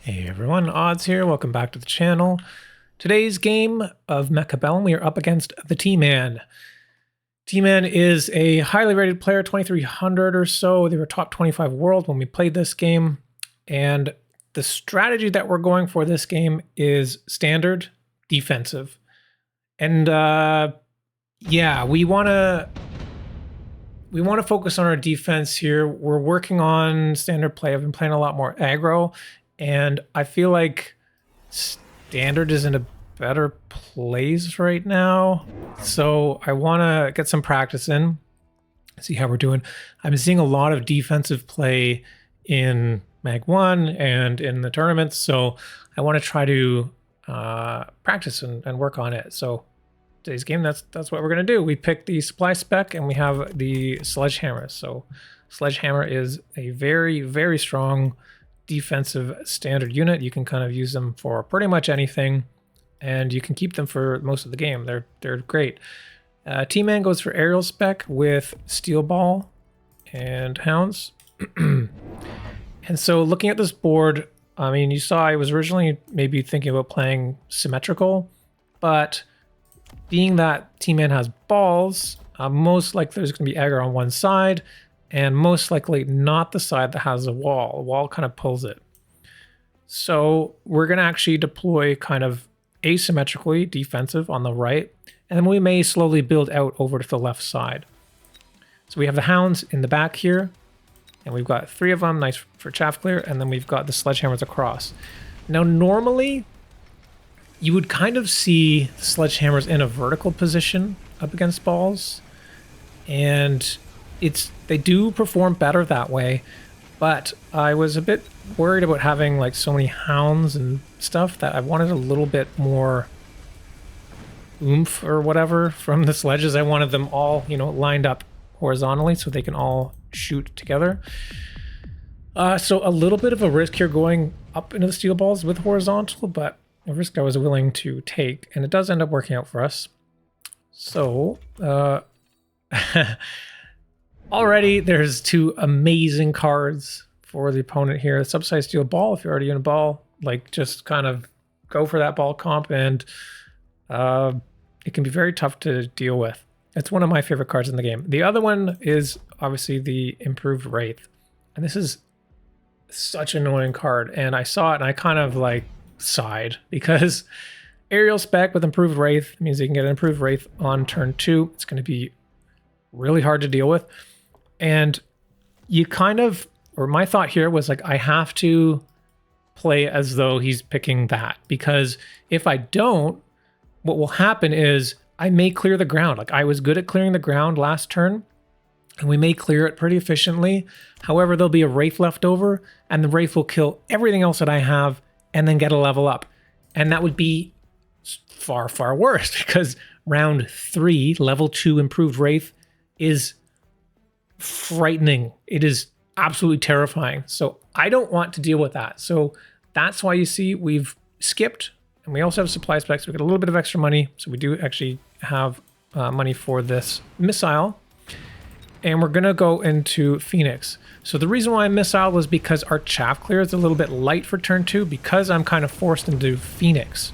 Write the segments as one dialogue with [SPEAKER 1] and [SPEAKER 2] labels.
[SPEAKER 1] Hey everyone, Odds here. Welcome back to the channel. Today's game of Mechabellum, we are up against the T-Man. T-Man is a highly rated player, 2300 or so. They were top 25 world when we played this game. And the strategy that we're going for this game is standard defensive. And yeah, we want to focus on our defense here. We're working on standard play. I've been playing a lot more aggro. And I feel like standard is in a better place right now. So I want to get some practice in, see how we're doing. I'm seeing a lot of defensive play in Mag 1 and in the tournaments. So I want to try to practice and work on it. So today's game, that's what we're going to do. We picked the supply spec and we have the sledgehammer. So sledgehammer is a very, very strong defensive standard unit. You can kind of use them for pretty much anything, and you can keep them for most of the game. They're great. T-Man goes for aerial spec with steel ball and hounds. And so looking at this board, I mean, you saw I was originally maybe thinking about playing symmetrical, but being that T-Man has balls, most likely there's going to be aggro on one side, and most likely not the side that has a wall. A wall kind of pulls it. So we're going to actually deploy kind of asymmetrically defensive on the right, and then we may slowly build out over to the left side. So we have the hounds in the back here, and we've got 3 of them, nice for chaff clear, and then we've got the sledgehammers across. Now normally you would kind of see the sledgehammers in a vertical position up against balls, and they do perform better that way, but I was a bit worried about having like so many hounds and stuff that I wanted a little bit more oomph or whatever from the sledges. I wanted them all, you know, lined up horizontally so they can all shoot together. So a little bit of a risk here going up into the steel balls with horizontal, but a risk I was willing to take, and it does end up working out for us. So already there's 2 amazing cards for the opponent here. Subsized steel ball, if you're already in a ball, like just kind of go for that ball comp, and it can be very tough to deal with. It's one of my favorite cards in the game. The other one is obviously the improved Wraith. And this is such an annoying card. And I saw it and I kind of like sighed, because aerial spec with improved Wraith means you can get an improved Wraith on turn 2. It's going to be really hard to deal with. And you kind of, or my thought here was like, I have to play as though he's picking that, because if I don't, what will happen is I may clear the ground. Like I was good at clearing the ground last turn, and we may clear it pretty efficiently. However, there'll be a Wraith left over, and the Wraith will kill everything else that I have and then get a level up. And that would be far, far worse, because round 3, level 2 improved Wraith is frightening. It is absolutely terrifying. So I don't want to deal with that. So that's why you see we've skipped, and we also have supply specs. We got a little bit of extra money. So we do actually have money for this missile, and we're going to go into Phoenix. So the reason why I missile was because our chaff clear is a little bit light for turn 2, because I'm kind of forced into Phoenix.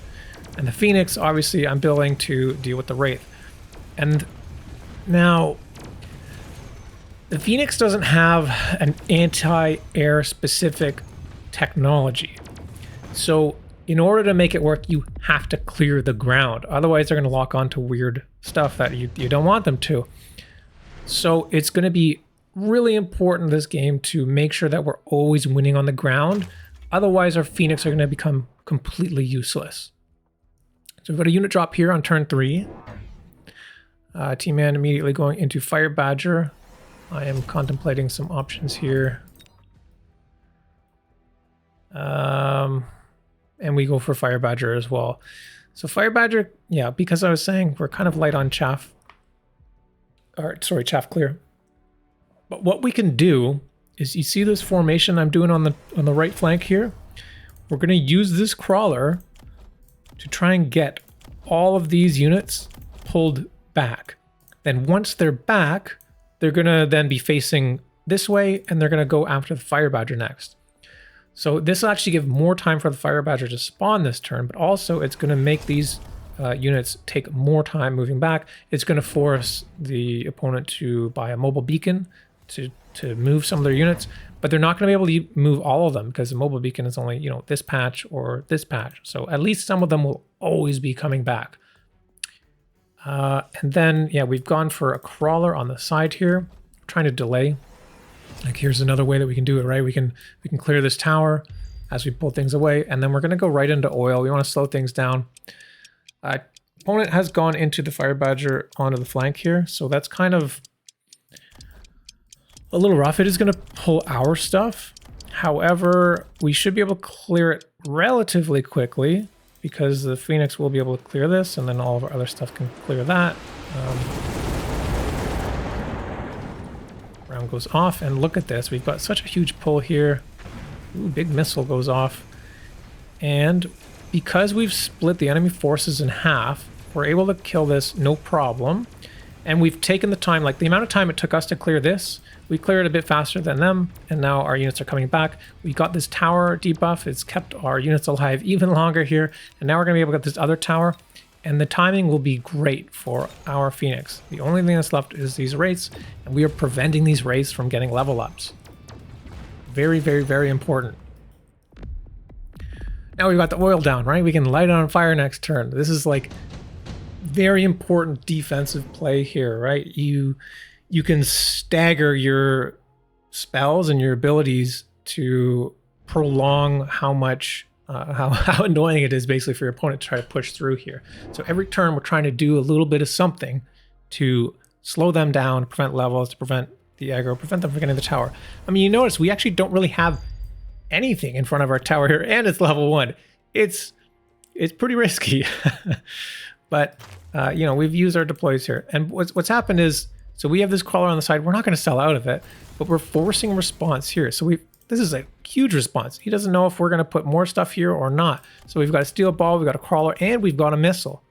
[SPEAKER 1] And the Phoenix, obviously, I'm building to deal with the Wraith. And now, the Phoenix doesn't have an anti-air specific technology. So in order to make it work, you have to clear the ground. Otherwise, they're going to lock onto weird stuff that you don't want them to. So it's going to be really important this game to make sure that we're always winning on the ground. Otherwise, our Phoenix are going to become completely useless. So we've got a unit drop here on turn 3. T-Man immediately going into Fire Badger. I am contemplating some options here. And we go for Fire Badger as well. So Fire Badger, yeah, because I was saying we're kind of light on chaff. Or, sorry, chaff clear. But what we can do is, you see this formation I'm doing on the right flank here? We're going to use this crawler to try and get all of these units pulled back. Then once they're back, they're going to then be facing this way, and they're going to go after the Fire Badger next. So this will actually give more time for the Fire Badger to spawn this turn, but also it's going to make these units take more time moving back. It's going to force the opponent to buy a mobile beacon to move some of their units, but they're not going to be able to move all of them because the mobile beacon is only, you know, this patch or this patch. So at least some of them will always be coming back. And then, yeah, we've gone for a crawler on the side here, trying to delay. Like, here's another way that we can do it, right? We can clear this tower as we pull things away, and then we're going to go right into oil. We want to slow things down. Opponent has gone into the Fire Badger onto the flank here, so that's kind of a little rough. It is going to pull our stuff. However, we should be able to clear it relatively quickly because the Phoenix will be able to clear this, and then all of our other stuff can clear that. Round goes off, and look at this. We've got such a huge pull here. Ooh, big missile goes off. And because we've split the enemy forces in half, we're able to kill this no problem. And we've taken the time, like the amount of time it took us to clear this, we cleared a bit faster than them, and now our units are coming back. We got this tower debuff. It's kept our units alive even longer here. And now we're going to be able to get this other tower. And the timing will be great for our Phoenix. The only thing that's left is these Wraiths, and we are preventing these Wraiths from getting level ups. Very, very, very important. Now we've got the oil down, right? We can light it on fire next turn. This is like very important defensive play here, right? You can stagger your spells and your abilities to prolong how much how annoying it is basically for your opponent to try to push through here. So every turn we're trying to do a little bit of something to slow them down, to prevent levels, to prevent the aggro, prevent them from getting the tower. I mean, you notice we actually don't really have anything in front of our tower here, and it's level 1. It's pretty risky. But you know, we've used our deploys here, and what's happened is, so we have this crawler on the side. We're not going to sell out of it, but we're forcing response here. So this is a huge response. He doesn't know if we're going to put more stuff here or not. So we've got a steel ball, we've got a crawler, and we've got a missile.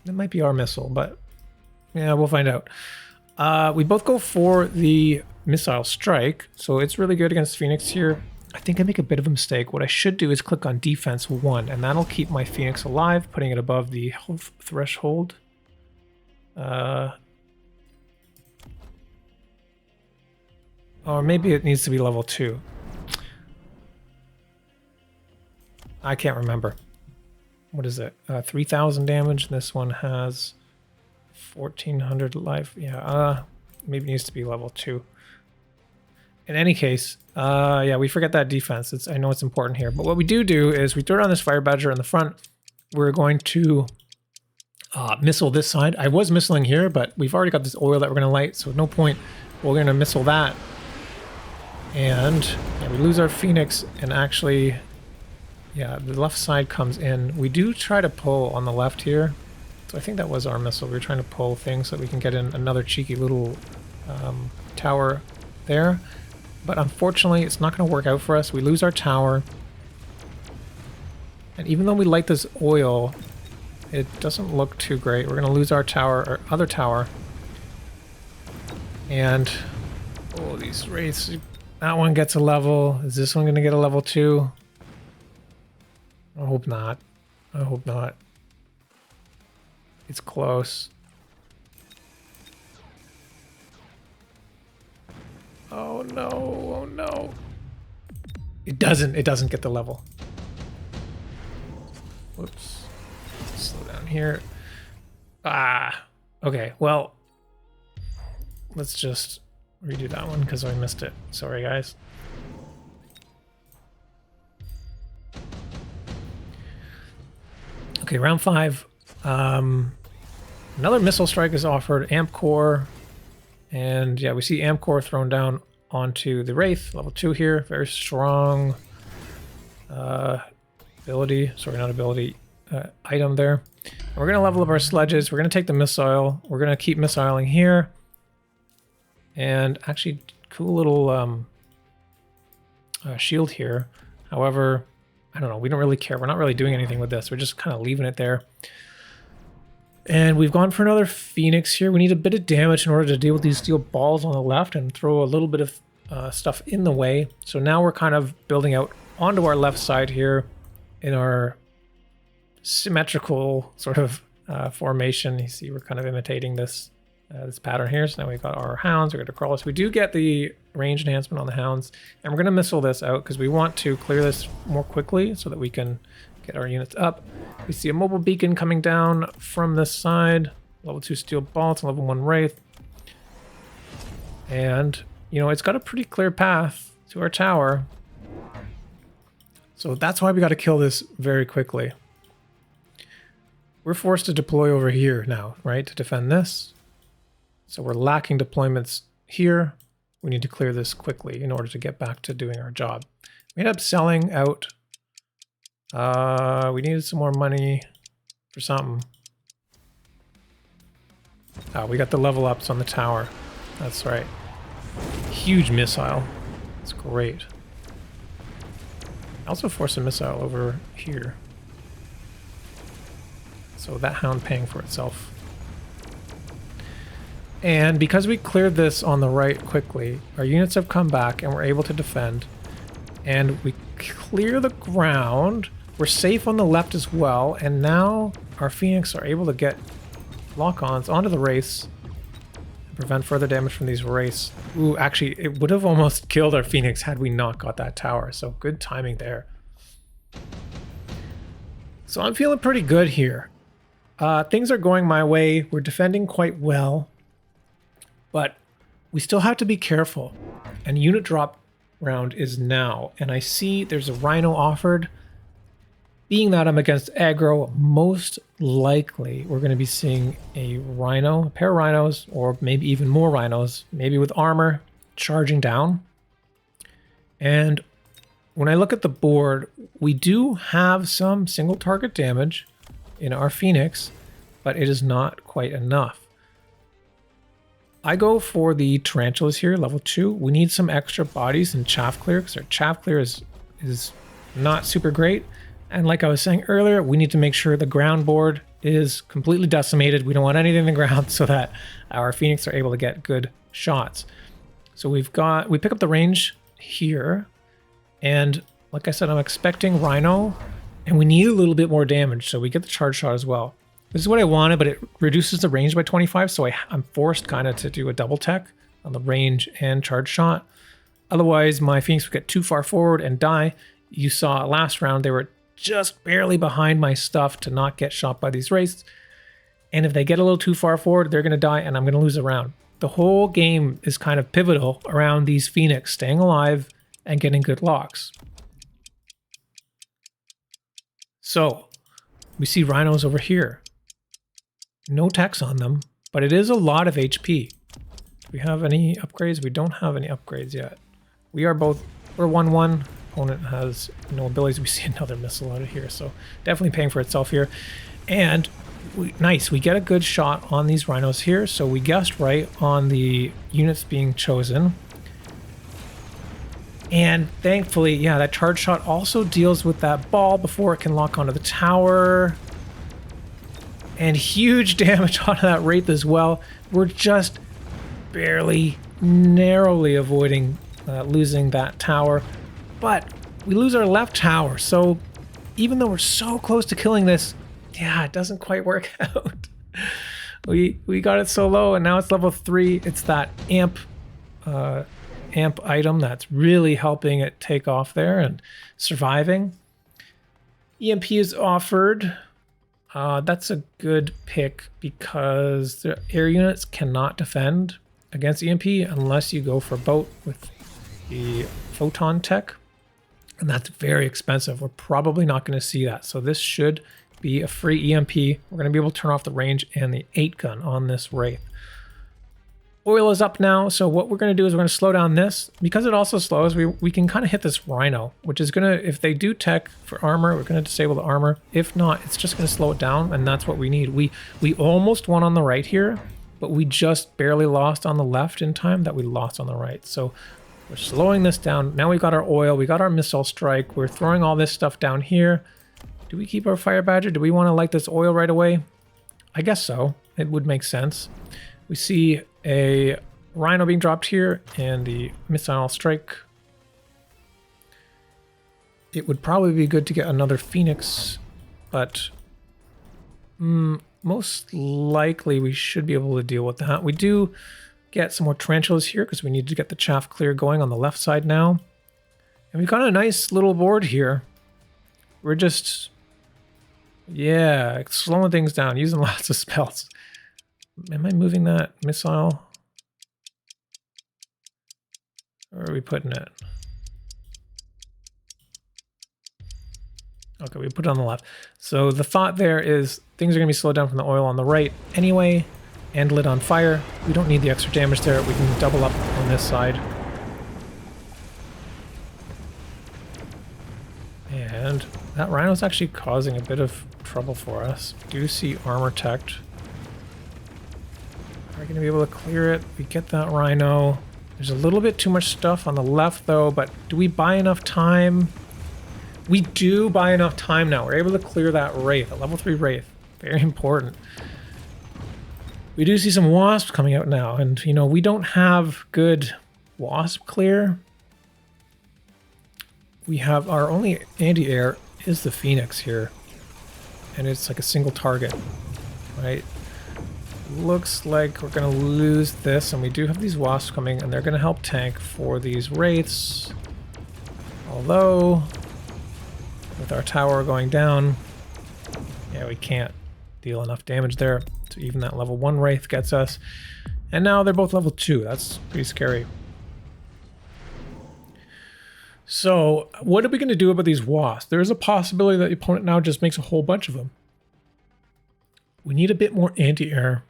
[SPEAKER 1] That might be our missile, but yeah, we'll find out. We both go for the missile strike, so it's really good against Phoenix here. I think I make a bit of a mistake. What I should do is click on defense 1, and that'll keep my Phoenix alive, putting it above the health threshold. Or maybe it needs to be level 2. I can't remember. What is it? 3,000 damage. This one has 1,400 life. Yeah, maybe it needs to be level 2. In any case, yeah, we forget that defense. I know it's important here. But what we do is we throw down this Fire Badger in the front. We're going to missile this side. I was missiling here, but we've already got this oil that we're going to light, so no point. We're going to missile that. And yeah, we lose our Phoenix, and actually, yeah, the left side comes in. We do try to pull on the left here. So I think that was our missile. We were trying to pull things so that we can get in another cheeky little tower there. But unfortunately, it's not going to work out for us. We lose our tower. And even though we light this oil, it doesn't look too great. We're going to lose our tower, our other tower. And, oh, these Wraiths. That one gets a level. Is this one going to get a level 2? I hope not. I hope not. It's close. Oh no, oh no. It doesn't get the level. Whoops. Slow down here. Ah, okay, well, let's just redo that one because I missed it. Sorry, guys. Okay, round 5. Another missile strike is offered, Amp Core. And yeah, we see Amp Core thrown down onto the Wraith, level 2 here. Very strong ability, sorry, not ability, item there. And we're going to level up our sledges. We're going to take the missile. We're going to keep missiling here. And actually, cool little shield here. However, I don't know, we don't really care. We're not really doing anything with this. We're just kind of leaving it there. And we've gone for another Phoenix here. We need a bit of damage in order to deal with these steel balls on the left and throw a little bit of stuff in the way. So now we're kind of building out onto our left side here in our symmetrical sort of formation. You see we're kind of imitating this this pattern here. So now we've got our hounds, we're going to crawlers. We do get the range enhancement on the hounds, and we're going to missile this out because we want to clear this more quickly so that we can get our units up. We see a mobile beacon coming down from this side, level 2 steel bolts, level 1 wraith. And, you know, it's got a pretty clear path to our tower. So that's why we got to kill this very quickly. We're forced to deploy over here now, right, to defend this. So we're lacking deployments here. We need to clear this quickly in order to get back to doing our job. We ended up selling out. We needed some more money for something. Oh, we got the level ups on the tower. That's right. Huge missile. It's great. I also forced a missile over here. So that hound paying for itself. And because we cleared this on the right quickly, our units have come back and we're able to defend. And we clear the ground. We're safe on the left as well. And now our Phoenix are able to get lock-ons onto the Wraiths and prevent further damage from these Wraiths. Ooh, actually, it would have almost killed our Phoenix had we not got that tower. So good timing there. So I'm feeling pretty good here. Things are going my way. We're defending quite well. But we still have to be careful. And unit drop round is now. And I see there's a rhino offered. Being that I'm against aggro, most likely we're going to be seeing a rhino, a pair of rhinos, or maybe even more rhinos, maybe with armor, charging down. And when I look at the board, we do have some single target damage in our Phoenix, but it is not quite enough. I go for the tarantulas here, level 2. We need some extra bodies and chaff clear because our chaff clear is not super great. And like I was saying earlier, we need to make sure the ground board is completely decimated. We don't want anything in the ground so that our Phoenix are able to get good shots. So we pick up the range here. And like I said, I'm expecting Rhino, and we need a little bit more damage. So we get the charge shot as well. This is what I wanted, but it reduces the range by 25. So I'm forced kind of to do a double tech on the range and charge shot. Otherwise, my Phoenix would get too far forward and die. You saw last round, they were just barely behind my stuff to not get shot by these Wraiths. And if they get a little too far forward, they're going to die and I'm going to lose a round. The whole game is kind of pivotal around these Phoenix staying alive and getting good locks. So we see rhinos over here. No techs on them, but it is a lot of HP. Do we have any upgrades? We don't have any upgrades yet. We're 1-1. Opponent has no abilities. We see another missile out of here, so definitely paying for itself here. And nice, we get a good shot on these rhinos here, so we guessed right on the units being chosen. And thankfully, yeah, that charge shot also deals with that ball before it can lock onto the tower. And huge damage onto that Wraith as well. We're just barely, narrowly avoiding losing that tower. But we lose our left tower, so even though we're so close to killing this, yeah, it doesn't quite work out. We got it so low, and now it's level 3. It's that amp item that's really helping it take off there and surviving. EMP is offered. That's a good pick because the air units cannot defend against EMP unless you go for boat with the photon tech. And that's very expensive. We're probably not going to see that. So this should be a free EMP. We're going to be able to turn off the range and the 8-gun on this Wraith. Oil is up now, so what we're going to do is we're going to slow down this. Because it also slows, we can kind of hit this Rhino, which is going to, if they do tech for armor, we're going to disable the armor. If not, it's just going to slow it down, and that's what we need. We almost won on the right here, but we just barely lost on the left in time that we lost on the right. So we're slowing this down. Now we've got our oil, we got our missile strike, we're throwing all this stuff down here. Do we keep our fire badger? Do we want to light this oil right away? I guess so. It would make sense. We see a Rhino being dropped here and the missile strike. It would probably be good to get another Phoenix, but most likely we should be able to deal with that. We do get some more tarantulas here because we need to get the chaff clear going on the left side now. And we've got a nice little board here. We're just, yeah, slowing things down, using lots of spells. Am I moving that missile? Where are we putting it? Okay, we put it on the left. So the thought there is things are going to be slowed down from the oil on the right anyway, and lit on fire. We don't need the extra damage there. We can double up on this side. And that rhino's actually causing a bit of trouble for us. Do see armor tech. Are we going to be able to clear it? We get that rhino. There's a little bit too much stuff on the left though, but do we buy enough time? We do buy enough time now. We're able to clear that Wraith, a level 3 Wraith. Very important. We do see some Wasps coming out now, and you know, we don't have good Wasp clear. We have our only anti-air is the Phoenix here, and it's like a single target, right? Looks like we're gonna lose this, and we do have these Wasps coming, and they're gonna help tank for these Wraiths. Although, with our tower going down, yeah, we can't deal enough damage there to even that level 1 Wraith gets us. And now they're both level 2. That's pretty scary. So, what are we going to do about these Wasps? There's a possibility that the opponent now just makes a whole bunch of them. We need a bit more anti-air.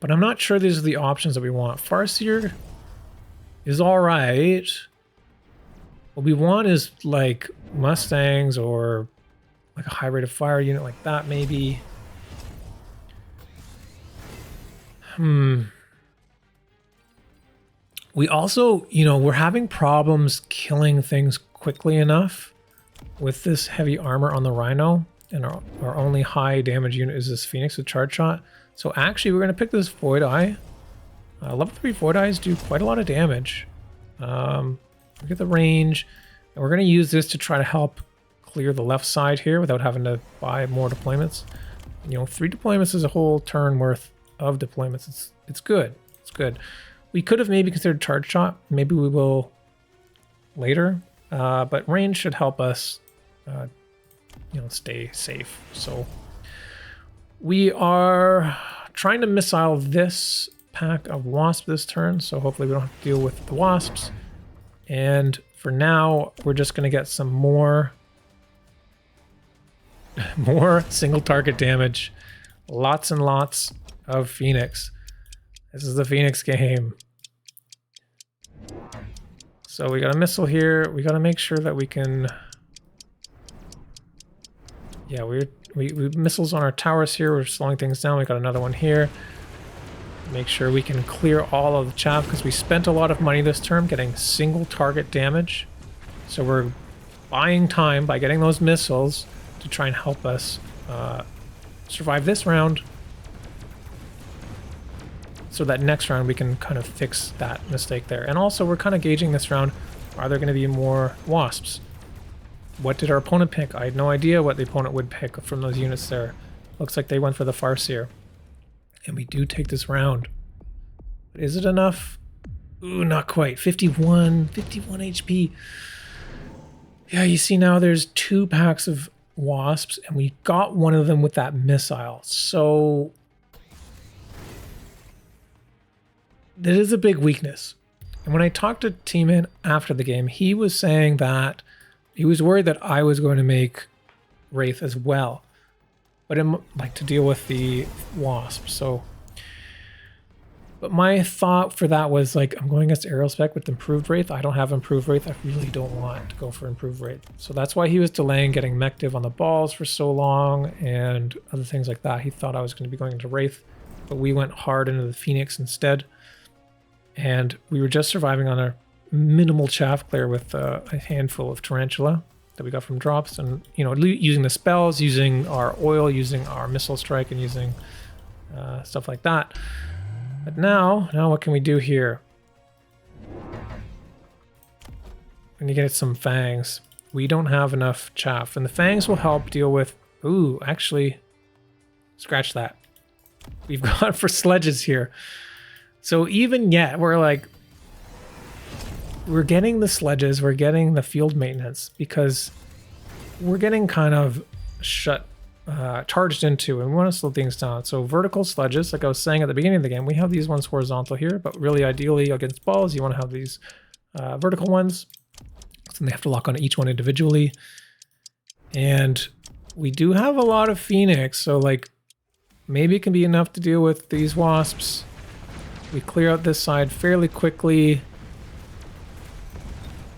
[SPEAKER 1] But I'm not sure these are the options that we want. Farseer is alright. What we want is like Mustangs or like a high rate of fire unit like that maybe. We also, you know, we're having problems killing things quickly enough with this heavy armor on the Rhino, and our only high damage unit is this Phoenix with charge shot. So actually we're going to pick this Void Eye. Level 3 Void Eyes do quite a lot of damage. Look at the range, and we're going to use this to try to help clear the left side here without having to buy more deployments. You know, 3 deployments is a whole turn worth of deployments. It's good. It's good. We could have maybe considered charge shot. Maybe we will later, but range should help us, you know, stay safe. So we are trying to missile this pack of Wasps this turn, so hopefully we don't have to deal with the Wasps. And for now, we're just going to get some more single target damage. Lots and lots of Phoenix. This is the Phoenix game. So we got a missile here. We got to make sure that we can... Yeah, we missiles on our towers here. We're slowing things down. We got another one here. Make sure we can clear all of the chaff because we spent a lot of money this term getting single target damage. So we're buying time by getting those missiles to try and help us survive this round. So that next round we can kind of fix that mistake there. And also we're kind of gauging this round. Are there going to be more Wasps? What did our opponent pick? I had no idea what the opponent would pick from those units there. Looks like they went for the Farseer. And we do take this round. But is it enough? Ooh, not quite. 51 HP. Yeah, you see now there's 2 packs of Wasps, and we got one of them with that missile. So that is a big weakness. And when I talked to T-Man after the game, he was saying that he was worried that I was going to make Wraith as well, but like to deal with the Wasp. So, but my thought for that was like, I'm going against Aerial Spec with improved Wraith. I don't have improved Wraith. I really don't want to go for improved Wraith. So that's why he was delaying getting mech div on the balls for so long and other things like that. He thought I was going to be going into Wraith, but we went hard into the Phoenix instead. And we were just surviving on a minimal chaff clear with a handful of tarantula that we got from drops, and you know, using the spells, using our oil, using our missile strike, and using stuff like that. But now what can we do here? We need to get some fangs. We don't have enough chaff, and the fangs will help deal with... Ooh, actually, scratch that. We've gone for sledges here. So even yet, we're getting the sledges, we're getting the field maintenance, because we're getting kind of charged into, and we want to slow things down. So vertical sledges, like I was saying at the beginning of the game, we have these ones horizontal here, but really ideally against balls, you want to have these vertical ones. So they have to lock on each one individually. And we do have a lot of Phoenix, so like maybe it can be enough to deal with these wasps. We clear out this side fairly quickly.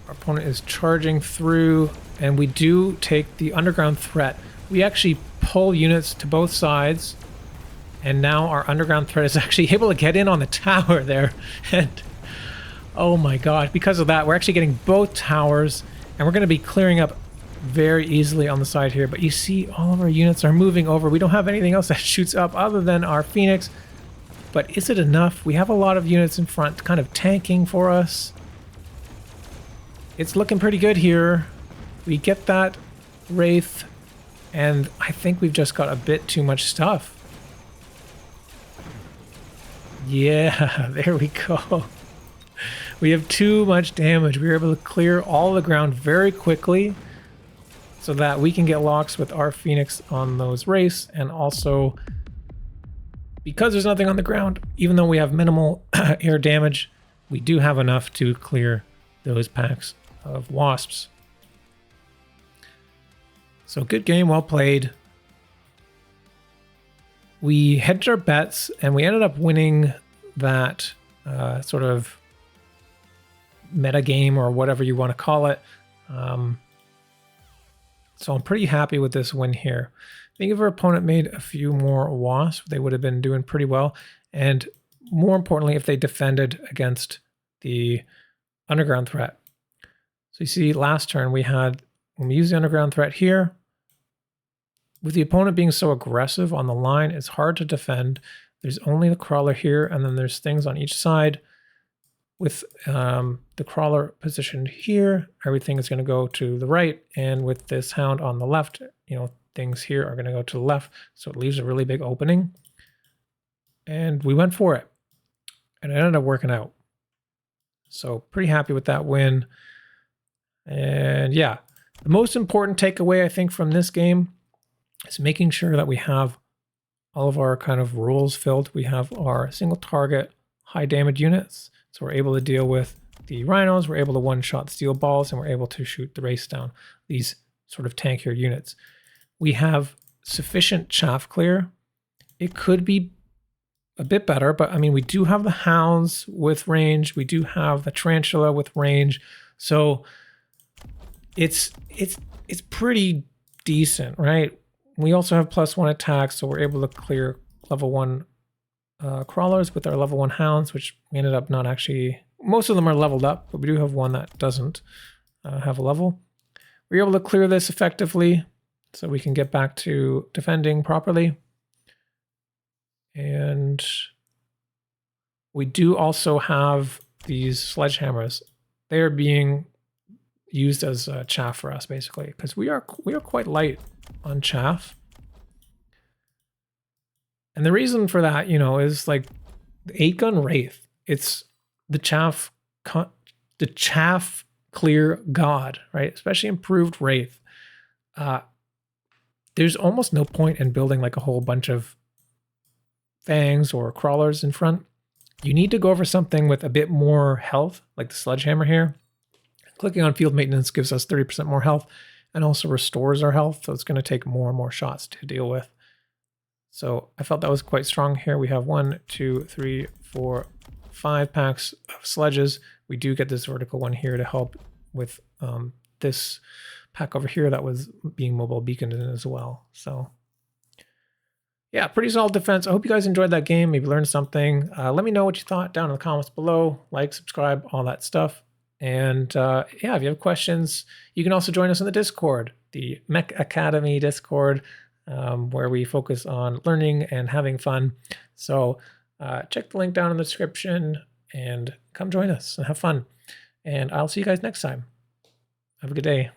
[SPEAKER 1] Our opponent is charging through, and we do take the underground threat. We actually pull units to both sides, and now our underground threat is actually able to get in on the tower there. And oh my god, because of that, we're actually getting both towers, and we're going to be clearing up very easily on the side here. But you see all of our units are moving over. We don't have anything else that shoots up other than our Phoenix. But is it enough? We have a lot of units in front kind of tanking for us. It's looking pretty good here. We get that Wraith, and I think we've just got a bit too much stuff. Yeah, there we go. We have too much damage. We were able to clear all the ground very quickly so that we can get locks with our Phoenix on those Wraiths, and also because there's nothing on the ground, even though we have minimal air damage, we do have enough to clear those packs of Wasps. So good game, well played. We hedged our bets, and we ended up winning that sort of meta game, or whatever you want to call it. So I'm pretty happy with this win here. I think if our opponent made a few more Wasps, they would have been doing pretty well. And more importantly, if they defended against the underground threat. So you see last turn we had, when we used the underground threat here, with the opponent being so aggressive on the line, it's hard to defend. There's only the crawler here, and then there's things on each side. With the crawler positioned here, everything is going to go to the right, and with this hound on the left, you know, things here are going to go to the left, so it leaves a really big opening. And we went for it, and it ended up working out. So pretty happy with that win. And yeah, the most important takeaway I think from this game is making sure that we have all of our kind of roles filled. We have our single target high damage units, so we're able to deal with the rhinos, we're able to one-shot steel balls, and we're able to shoot the Wraiths down, these sort of tankier units. We have sufficient chaff clear. It could be a bit better, but I mean, we do have the hounds with range, we do have the tarantula with range, so it's pretty decent, right? We also have +1 attack, so we're able to clear level 1 crawlers with our level 1 hounds, which we ended up not actually... Most of them are leveled up, but we do have one that doesn't have a level. We're able to clear this effectively, so we can get back to defending properly. And we do also have these sledgehammers. They are being used as chaff for us, basically, because we are quite light on chaff. And the reason for that, you know, is like the 8-gun Wraith. It's the chaff clear god, right? Especially improved Wraith. There's almost no point in building like a whole bunch of fangs or crawlers in front. You need to go for something with a bit more health, like the sledgehammer here. Clicking on field maintenance gives us 30% more health and also restores our health, so it's going to take more and more shots to deal with. So I felt that was quite strong here. We have 1, 2, 3, 4, 5 packs of sledges. We do get this vertical one here to help with this pack over here that was being mobile beaconed in as well. So yeah, pretty solid defense. I hope you guys enjoyed that game, maybe learned something. Let me know what you thought down in the comments below. Like, subscribe, all that stuff. And yeah, if you have questions, you can also join us in the Discord, the Mech Academy Discord, where we focus on learning and having fun. So check the link down in the description and come join us and have fun. And I'll see you guys next time. Have a good day.